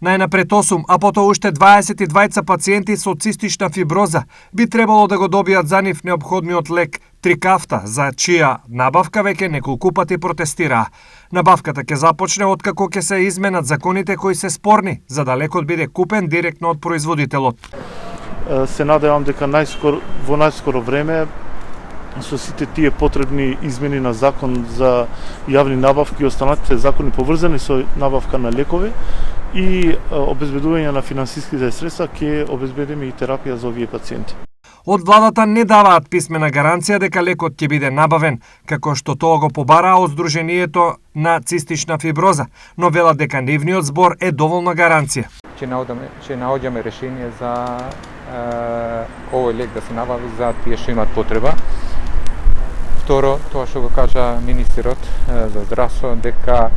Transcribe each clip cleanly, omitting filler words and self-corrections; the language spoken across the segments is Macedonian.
Најнапред 8, а потоа уште 22 пациенти со цистична фиброза би требало да го добијат за нив неопходниот лек Трикафта, за чија набавка веќе неколку пати протестираа. Набавката ќе започне откако ќе се изменат законите кои се спорни, за да лекот биде купен директно од производителот. Се надевам дека во најскоро време со сите тие потребни измени на закон за јавни набавки и останатите закони поврзани со набавка на лекови и обезбедување на финансиските средства ќе обезбедиме и терапија за овие пациенти. Од владата не даваат писмена гаранција дека лекот ќе биде набавен, како што тоа го побараа од Сдруженијето на цистична фиброза, но велат дека нивниот збор е доволна гаранција. Ќе наоѓаме решение за овој лек да се набави за тие што имат потреба. Второ, тоа што го кажа министерот за здравство, дека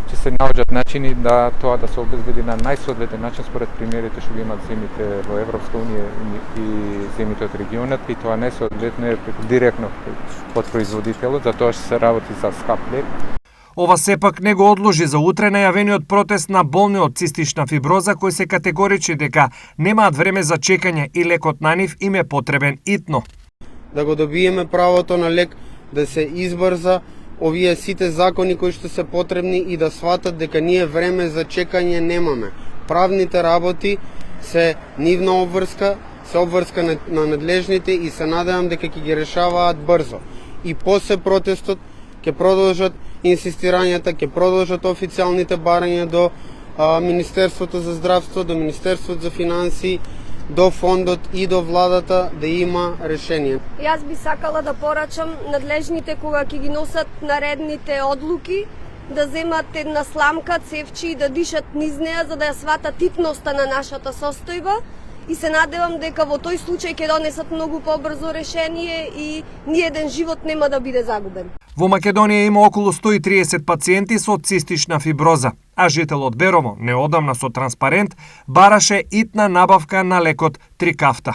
ќе се наоѓат начини да тоа да се обезбеди на најсоодветен начин според примерите што ги имат земјите во Европска унија и земјите од регионот, и тоа најсоодветно е директно од производителот, за тоа што се работи за скап лек. Ова сепак не го одложи за утре најавениот протест на болни од цистична фиброза, кои се категорични дека немаат време за чекање и лекот на нив им е потребен итно. Да го добиеме правото на лек, да се избрза овие сите закони кои што се потребни и да сватат дека ние време за чекање немаме. Правните работи се нивна обврска, се обврска на надлежните и се надевам дека ќе ги решаваат брзо. И после протестот ќе продолжат инсистирањата, ќе продолжат официјалните барања до Министерството за здравство, до Министерството за финансии, до фондот и до владата да има решение. Јас би сакала да порачам надлежните кога ќе ги носат наредните одлуки, да земат една сламка, цевчи и да дишат низ неа за да ја сватат итноста на нашата состојба. И се надевам дека во тој случај ќе донесат многу побрзо решение и ниеден живот нема да биде загубен. Во Македонија има околу 130 пациенти со цистична фиброза, а жителот Берово, неодамна со транспарент, бараше итна набавка на лекот Трикафта.